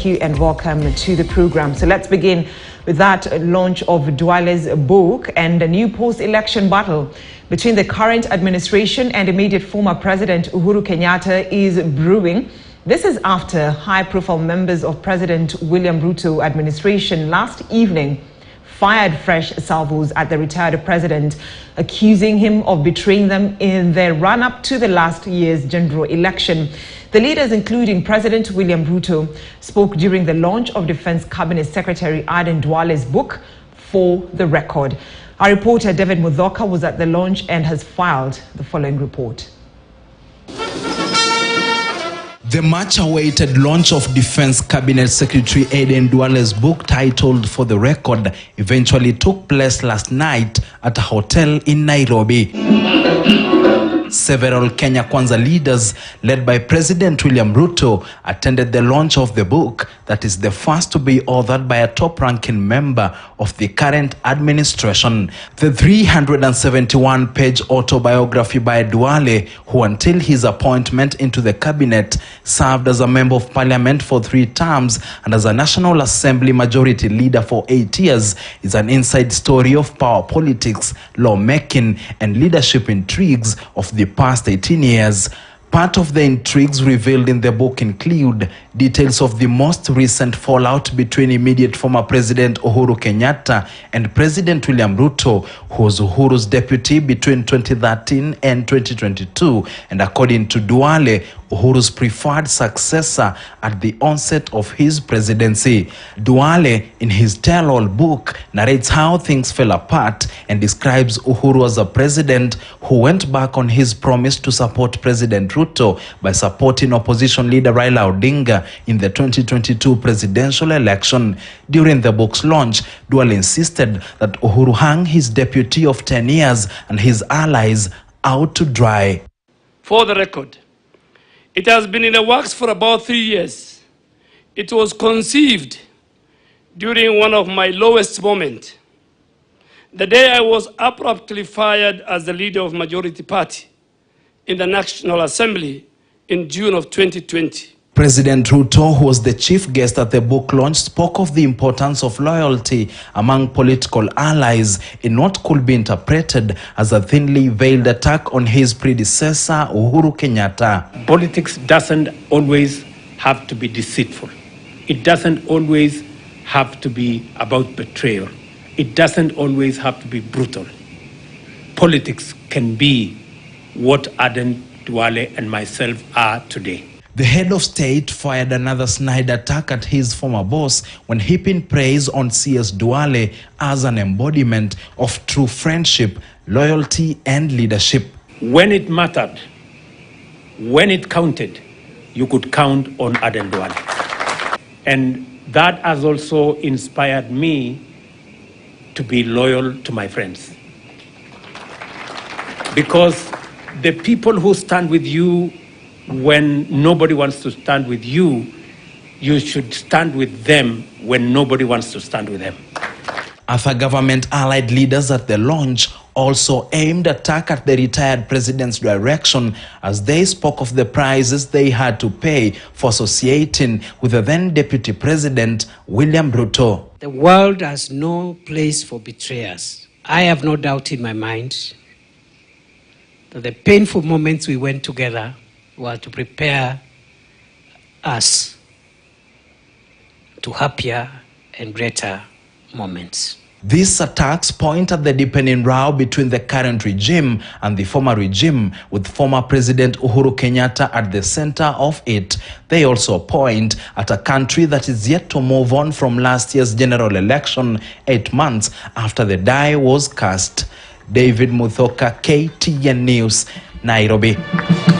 Thank you and welcome to the program. So let's begin with that launch of Duale's book, and a new post-election battle between the current administration and immediate former President Uhuru Kenyatta is brewing. This is after high-profile members of President William Ruto administration last evening fired fresh salvos at the retired president, accusing him of betraying them in their run-up to the last year's general election. The leaders, including President William Ruto, spoke during the launch of Defense Cabinet Secretary Aden Duale's book, For the Record. Our reporter David Mudhoka was at the launch and has filed the following report. The much-awaited launch of Defense Cabinet Secretary Aden Duale's book titled For the Record eventually took place last night at a hotel in Nairobi. Several Kenya Kwanza leaders, led by President William Ruto, attended the launch of the book that is the first to be authored by a top-ranking member of the current administration. The 371-page autobiography by Duale, who until his appointment into the cabinet served as a member of parliament for 3 terms and as a National Assembly majority leader for 8 years, is an inside story of power politics, lawmaking, and leadership intrigues of the past 18 years. Part of the intrigues revealed in the book include details of the most recent fallout between immediate former President Uhuru Kenyatta and President William Ruto, who was Uhuru's deputy between 2013 and 2022, and according to Duale, Uhuru's preferred successor at the onset of his presidency. Duale, in his tell-all book, narrates how things fell apart and describes Uhuru as a president who went back on his promise to support President Ruto by supporting opposition leader Raila Odinga in the 2022 presidential election. During the book's launch, Duale insisted that Uhuru hung his deputy of 10 years and his allies out to dry. For the record, it has been in the works for about 3 years. It was conceived during one of my lowest moments, the day I was abruptly fired as the leader of majority party in the National Assembly in June of 2020. President Ruto, who was the chief guest at the book launch, spoke of the importance of loyalty among political allies in what could be interpreted as a thinly veiled attack on his predecessor, Uhuru Kenyatta. Politics doesn't always have to be deceitful. It doesn't always have to be about betrayal. It doesn't always have to be brutal. Politics can be what Aden Duale and myself are today. The head of state fired another snide attack at his former boss when heaping praise on CS Duale as an embodiment of true friendship, loyalty, and leadership. When it mattered, when it counted, you could count on Aden Duale. And that has also inspired me to be loyal to my friends. Because the people who stand with you when nobody wants to stand with you, you should stand with them when nobody wants to stand with them. Other government-allied leaders at the launch also aimed attack at the retired president's direction as they spoke of the prices they had to pay for associating with the then-deputy president, William Ruto. The world has no place for betrayers. I have no doubt in my mind that the painful moments we went together were to prepare us to happier and greater moments. These attacks point at the deepening row between the current regime and the former regime, with former President Uhuru Kenyatta at the center of it. They also point at a country that is yet to move on from last year's general election 8 months after the die was cast. David Mudhoka, KTN News, Nairobi.